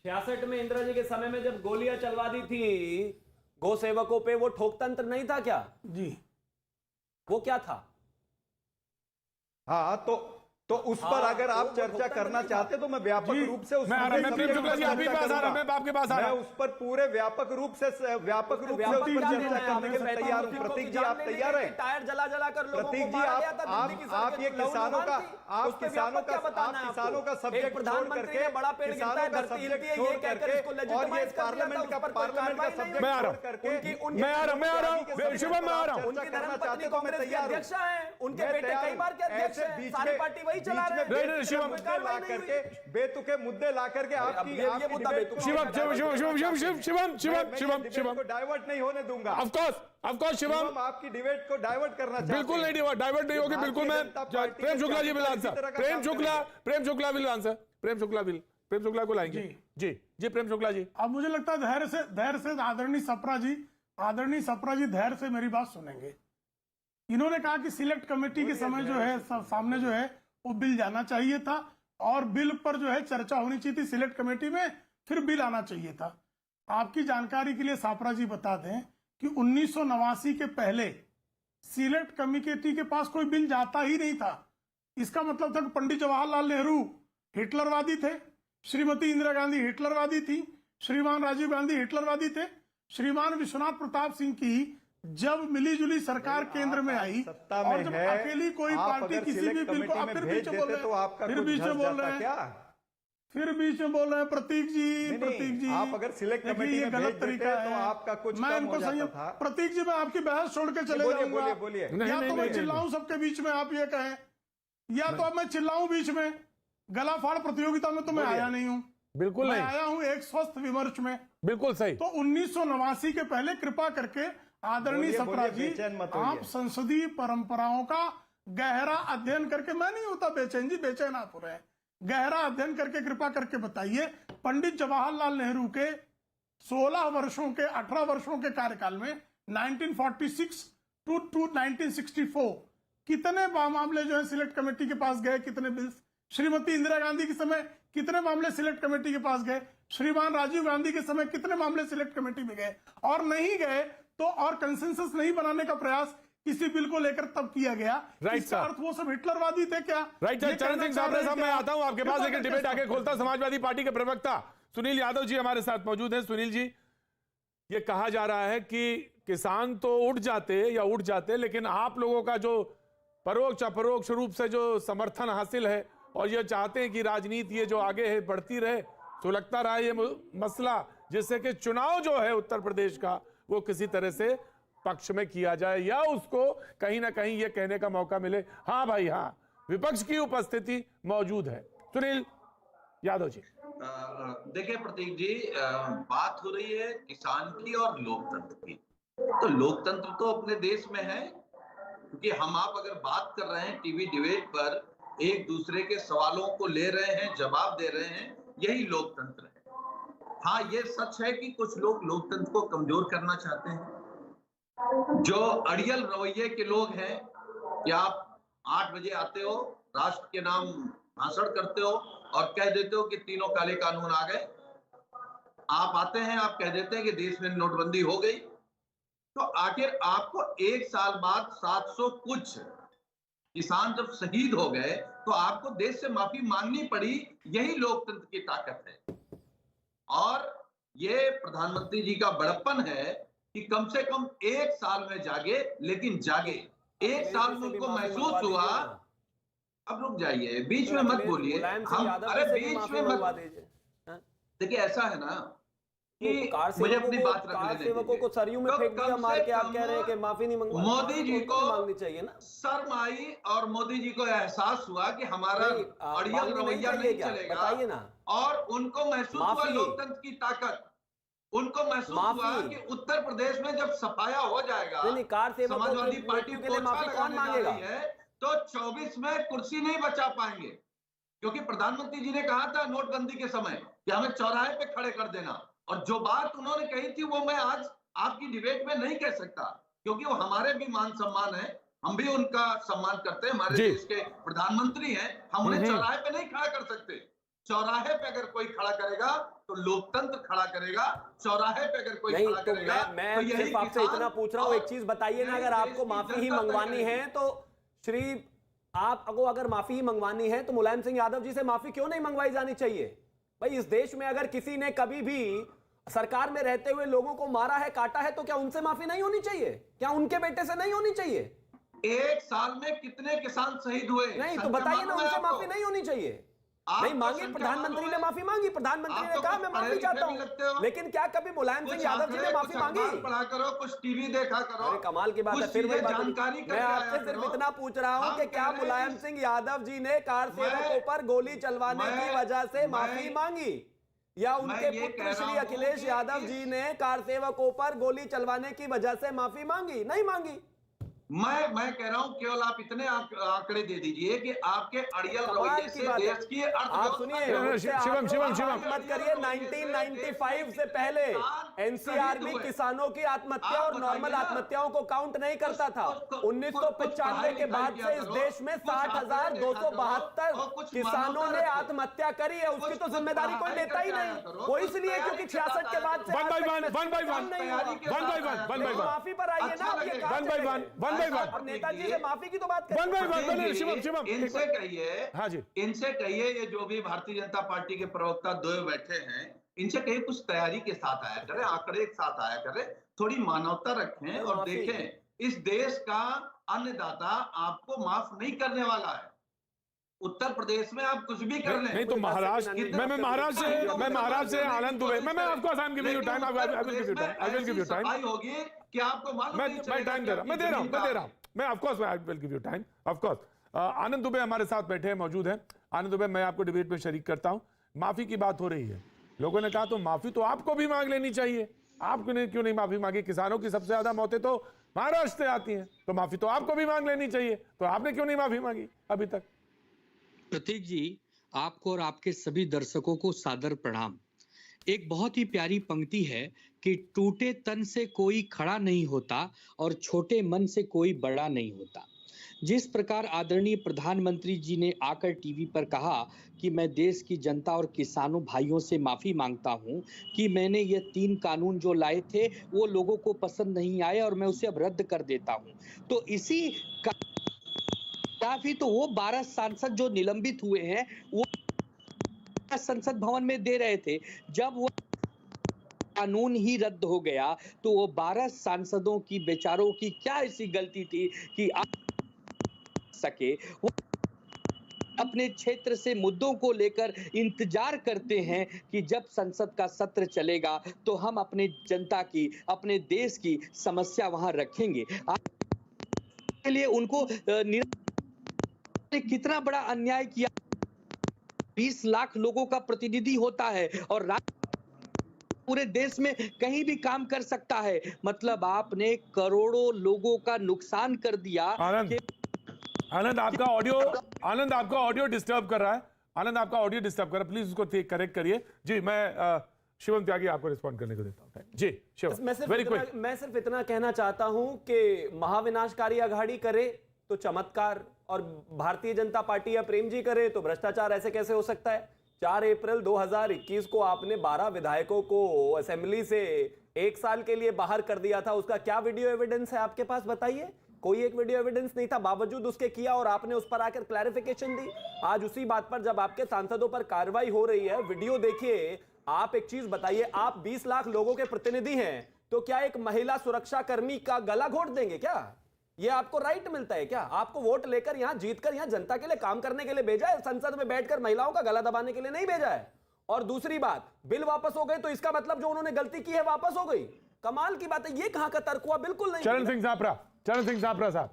66 में इंदिरा जी के समय में जब गोलियां चलवा दी थी गौ सेवकों पे, वो ठोकतंत्र नहीं था क्या? जी, वो क्या था? हाँ, तो उस पर अगर आप चर्चा करना चाहते तो मैं व्यापक रूप से उस मैं प्रेम शुक्ला जी आपके पास आ रहा हूं, मैं आपके पास आ रहा हूं। उस पर पूरे व्यापक रूप से उस पर चर्चा करने के लिए तैयार हूं। प्रतीक जी, आप तैयार हैं? टायर जला जला कर लोगों प्रतीक को जी, मारा गया था दिल्ली की आप ये किसानों का सब्जेक्ट छोड़ करके बड़ा पेड़ गिरता है धरती हिलती है ये कहकर इसको लेजिटिमाइज कर दिया था, उस पर पार्लियामेंट का सब्जेक्ट मैं आ रहा छोड़ करके मैं आ रहा हूं शुभम, मैं आ रहा हूं। उनकी धर्मपत्नी कांग्रेस के अध्यक्ष हैं, उनके बेटे कई बार के अध्यक्ष हैं, सारी पार्टी वही चला रहे हैं। शिवम करके बेतुके मुद्दे ला करके आपकी शिवम को डाइवर्ट नहीं होने दूंगा। ऑफ कोर्स शिवम, आपकी डिबेट को डाइवर्ट करना चाहते हैं। बिल्कुल नहीं डाइवर्ट नहीं होगी, बिल्कुल। मैं Prem Shukla ji will answer, Prem Shukla will answer, Prem Shukla को लाएंगे। जी प्रेम शुक्ला जी। अब मुझे लगता है धैर्य से आदरणीय सप्रा जी धैर्य से मेरी बात सुनेंगे। इन्होंने कहा कि सिलेक्ट कमेटी के समय जो है सामने जो है वो बिल जाना चाहिए था और बिल पर जो है चर्चा होनी चाहिए थी सिलेक्ट कमेटी में, फिर बिल आना चाहिए था। आपकी जानकारी के लिए सापरा जी बता दें कि 1989 के पहले सिलेक्ट कमेटी के पास कोई बिल जाता ही नहीं था। इसका मतलब था कि पंडित जवाहरलाल नेहरू हिटलरवादी थे, श्रीमती इंदिरा गांधी हिटलरवादी थी, श्रीमान राजीव गांधी हिटलरवादी थे, श्रीमान विश्वनाथ प्रताप सिंह की जब मिलीजुली सरकार केंद्र में आई और जब अकेली कोई पार्टी किसी भी बिल को, आप फिर बीच में बोल रहे हैं, फिर बीच में बोल रहे हैं प्रतीक जी, आप अगर सिलेक्ट कमेटी में गलत तरीका है, तो आपका कुछ मैं इनको सही। प्रतीक जी, मैं आपकी बहस छोड़ के चले जाऊंगा। बोलिए। या तो मैं चिल्लाऊं सबके बीच में, आप ये कहें, या तो अब मैं चिल्लाऊं बीच में। गला फाड़ प्रतियोगिता में तो मैं आया नहीं हूं, बिल्कुल नहीं आया हूं एक स्वस्थ विमर्श में। बिल्कुल सही। तो 1989 के पहले कृपा करके आदरणीय सप्रा जी, आप संसदीय परंपराओं का गहरा अध्ययन करके, मैं नहीं होता बेचैन जी, बेचैन आप हो रहे हैं, गहरा अध्ययन करके कृपा करके बताइए पंडित जवाहरलाल नेहरू के 18 वर्षों के कार्यकाल में 1946 टू 1964 कितने मामले जो है सिलेक्ट कमेटी के पास गए, कितने बिल्स? श्रीमती इंदिरा गांधी के समय कितने मामले सिलेक्ट कमेटी के पास गए? श्रीमान राजीव गांधी के समय कितने मामले सिलेक्ट कमेटी में गए? और नहीं गए तो और कंसेंसस नहीं बनाने का प्रयास किसी बिल को लेकर तब किया गया। इसका अर्थ वो सब हिटलरवादी थे क्या? Right sir. चरण सिंह साहब, मैं आता हूं आपके पास, लेकिन डिबेट आगे खोलता। समाजवादी पार्टी के प्रवक्ता सुनील यादव जी हमारे साथ मौजूद हैं। सुनील जी, ये कहा जा रहा है कि किसान तो उठ जाते, लेकिन आप लोगों का जो परोक्ष अपरोक्ष रूप से जो समर्थन हासिल है और ये चाहते हैं कि राजनीति ये जो आगे है बढ़ती रहे, सुलगता रहा ये मसला, जिससे कि चुनाव जो है उत्तर प्रदेश का वो किसी तरह से पक्ष में किया जाए या उसको कहीं ना कहीं ये कहने का मौका मिले, हाँ भाई हाँ, विपक्ष की उपस्थिति मौजूद है। सुनील यादव जी। देखिए प्रतीक जी, बात हो रही है किसान की और लोकतंत्र की। तो लोकतंत्र तो अपने देश में है, क्योंकि हम आप अगर बात कर रहे हैं टीवी डिबेट पर, एक दूसरे के सवालों को ले रहे हैं, जवाब दे रहे हैं, यही लोकतंत्र है। हाँ, ये सच है कि कुछ लोग लोकतंत्र को कमजोर करना चाहते हैं। जो अड़ियल रवैये के लोग हैं कि आप 8 बजे आते हो, राष्ट्र के नाम भाषण करते हो और कह देते हो कि तीनों काले कानून आ गए। आप आते हैं, आप कह देते हैं कि देश में नोटबंदी हो गई। तो आखिर आपको 1 साल बाद 700 कुछ किसान जब शहीद हो गए तो आपको देश से माफी मांगनी पड़ी। यही लोकतंत्र की ताकत है। और ये प्रधानमंत्री जी का बड़प्पन है कि कम से कम 1 साल में जागे, लेकिन जागे। 1 साल में उनको महसूस हुआ। अब रुक जाइए, बीच में मत बोलिए। हम अरे बीच में मत। देखिए ऐसा है ना कि मुझे अपनी बात रखने दीजिए। सेवकों को सरयू में फेंक दिया मार के, आप कह रहे हैं कि माफी नहीं मांगनी। मोदी जी को मांगनी चाहिए ना। शर्म आई और मोदी जी को एहसास हुआ कि हमारा अड़ियल रवैया नहीं चलेगा, बताइए ना। और उनको महसूस हुआ लोकतंत्र की ताकत। उनको महसूस हुआ कि उत्तर प्रदेश में जब सफाया हो जाएगा, समाजवादी पार्टी को कौन मांगेगा है, तो 24 में कुर्सी नहीं बचा पाएंगे। क्योंकि प्रधानमंत्री जी ने कहा था नोटबंदी के समय कि हमें चौराहे पे खड़े कर देना, और जो बात उन्होंने कही थी वो मैं आज आपकी डिबेट में नहीं कह सकता, क्योंकि वो हमारे भी मान सम्मान है, हम भी उनका सम्मान करते हैं, हमारे देश के प्रधानमंत्री हैं, हम उन्हें चौराहे पे नहीं खड़ा कर सकते। चौराहे पे अगर कोई खड़ा करेगा तो लोकतंत्र खड़ा करेगा, चौराहे पे अगर कोई नहीं खड़ा तो करेगा मैं तो यही सिर्फ आपसे किसान इतना पूछ रहा हूँ, और एक चीज बताइए ना, अगर आपको देश की माफी ही जनता मंगवानी करेगी। है तो श्री आपको अगर माफी ही मंगवानी है तो मुलायम सिंह यादव जी से माफी क्यों नहीं मंगवाई जानी चाहिए? भाई इस देश में अगर किसी ने कभी भी सरकार में रहते हुए लोगों को मारा है, काटा है, तो क्या उनसे माफी नहीं होनी चाहिए? क्या उनके बेटे से नहीं होनी चाहिए? एक साल में कितने किसान शहीद हुए? नहीं तो संख्या बताइए ना, मालूम है उनसे आपको? माफी नहीं होनी चाहिए? आपको नहीं मांगी, संख्या प्रधानमंत्री मालूम ने है? माफी मांगी, प्रधानमंत्री आप ने तो कहा कुछ मैं माफी पढ़े चाहता लिखे भी लगते हो। हूं, लेकिन क्या कभी मुलायम सिंह कुछ यादव जी ने आंकड़े, माफी कुछ मांगी? अखबार पढ़ा करो, कुछ टीवी देखा करो। अरे कमाल की बात है, कुछ फिर वही चीजें बात जानकारी मैं करके आपसे आया सिर्फ करो। इतना पूछ रहा हूं हम कि क्या कह रहे हैं मुलायम सिंह यादव जी ने कार सेवकों पर गोली चलवाने की वजह से माफी मांगी, या उनके ये कह पुत्र रहा श्री हूं अखिलेश कि यादव जी ने कार सेवकों पर गोली चलवाने की वजह से माफी मांगी? नहीं मांगी। मैं कह रहा हूं केवल आप इतने आंकड़े दे दीजिए कि आपके अड़ियल कमाल रवैये की से बात है। देश की आप सुनिए, मुझसे आप शिवम, शिवम, आप शिवम। मत करिए। 1995 से पहले एनसीआरबी किसानों की आत्महत्या और नॉर्मल आत्महत्याओं को काउंट नहीं करता था। 1995 के बाद से इस देश में 60,272 किसानों ने आत्महत्या करी है। उसकी तो जिम्मेदारी कोई लेता ही नहीं, वो इसलिए क्योंकि 66 के बाद से वन बाय वन, आज तक वन बाय वन, नहीं हुआ। One by one, one by one, माफी पर आइए ना, आप ये कहाँ वन बाय चले वन, गए? वन बाय वन, अब नेताजी से माफी की तो बात वन बाय करें। वन। शिवम, शिवम, इनसे कहिए, हाँ जी, इनसे कहिए, ये जो भी भारतीय जनता पार्टी के प्रवक्ता दो बैठे हैं, इनसे कहिए कुछ तैयारी के साथ आया करें, आंकड़े के साथ आया करें, थोड़ी मानवता रखें और माफी। देखें इस देश का अन्नदाता आपको माफ नहीं करने वाला है। उत्तर प्रदेश में आप कुछ भी कर लें, नहीं तो महाराष्ट्र, मैं महाराष्ट्र से आनंद दुबे, मैं आपको आसान give you time, I will give you time, I will give you time. सफाई होगी कि आपको मालूम नहीं मैं चलेगा टाइम कि दे रहा हूं, मैं दे रहा हूं, आपकी मैं दे जमीन रहा हूं, मैं of course I will give you time, of course. Anand Dubey हमारे साथ बैठे हैं, मौजूद हैं। आनंद दुबे, मैं आपको डिबेट में शरीक करता हूं। माफी की बात हो रही है, लोगों ने कहा तो माफी तो आपको भी मांग लेनी चाहिए, आप क्यों नहीं माफी मांगी? किसानों की सबसे ज्यादा मौतें तो महाराष्ट्र से आती हैं, तो माफी तो आपको भी मांग लेनी चाहिए, तो आपने क्यों नहीं माफी मांगी अभी तक? प्रतीक जी, आपको और आपके सभी दर्शकों को सादर प्रणाम। एक बहुत ही प्यारी पंक्ति है कि टूटे तन से कोई खड़ा नहीं होता और छोटे मन से कोई बड़ा नहीं होता। जिस प्रकार आदरणीय प्रधानमंत्री जी ने आकर टीवी पर कहा कि मैं देश की जनता और किसानों भाइयों से माफी मांगता हूं कि मैंने ये 3 कानून जो लाए थे वो लोगों को पसंद नहीं आए और मैं उसे अब रद्द कर देता हूं, तो इसी काफी तो वो 12 सांसद जो निलंबित हुए हैं वो संसद भवन में दे रहे थे। जब वो कानून ही रद्द हो गया तो वो 12 सांसदों की बेचारों की क्या ऐसी गलती थी कि आप सके वो अपने क्षेत्र से मुद्दों को लेकर इंतजार करते हैं कि जब संसद का सत्र चलेगा तो हम अपने जनता की, अपने देश की समस्या वहां रखेंगे। के लिए उनको कितना बड़ा अन्याय किया। 20 लाख लोगों का प्रतिनिधि होता है और पूरे देश में कहीं भी काम कर सकता है, मतलब आपने करोड़ों लोगों का नुकसान कर दिया। आनंद आपका ऑडियो डिस्टर्ब कर रहा है, आनंद आपका ऑडियो डिस्टर्ब कर रहा है, प्लीज उसको करेक्ट करिए। जी, मैं शिवम त्यागी आपको रिस्पॉन्ड करने को देता हूं। जी शिवम, मैं सिर्फ इतना कहना चाहता हूं कि महाविनाशकारी अघाड़ी करे तो चमत्कार, और भारतीय जनता पार्टी या प्रेम जी करे तो भ्रष्टाचार, ऐसे कैसे हो सकता है? 4 अप्रैल 2021 को आपने 12 विधायकों को असेंबली से 1 साल के लिए बाहर कर दिया था। उसका क्या वीडियो एविडेंस है आपके पास? बताइए। कोई एक वीडियो एविडेंस नहीं था, बावजूद उसके किया और आपने उस पर आकर क्लैरिफिकेशन दी। आज उसी बात पर जब आपके सांसदों पर कार्रवाई हो रही है, वीडियो देखिए। आप एक चीज बताइए, आप 20 लाख लोगों के प्रतिनिधि हैं, तो क्या एक महिला सुरक्षा कर्मी का गला घोट देंगे क्या? ये आपको राइट मिलता है क्या? आपको वोट लेकर यहां जीतकर यहां जनता के लिए काम करने के लिए भेजा है, संसद में बैठकर महिलाओं का गला दबाने के लिए नहीं भेजा है। और दूसरी बात, बिल वापस हो गए तो इसका मतलब जो उन्होंने गलती की है वापस हो गई। कमाल की बात है, ये कहां का तर्क हुआ? बिल्कुल नहीं। चरण सिंह सापरा साहब,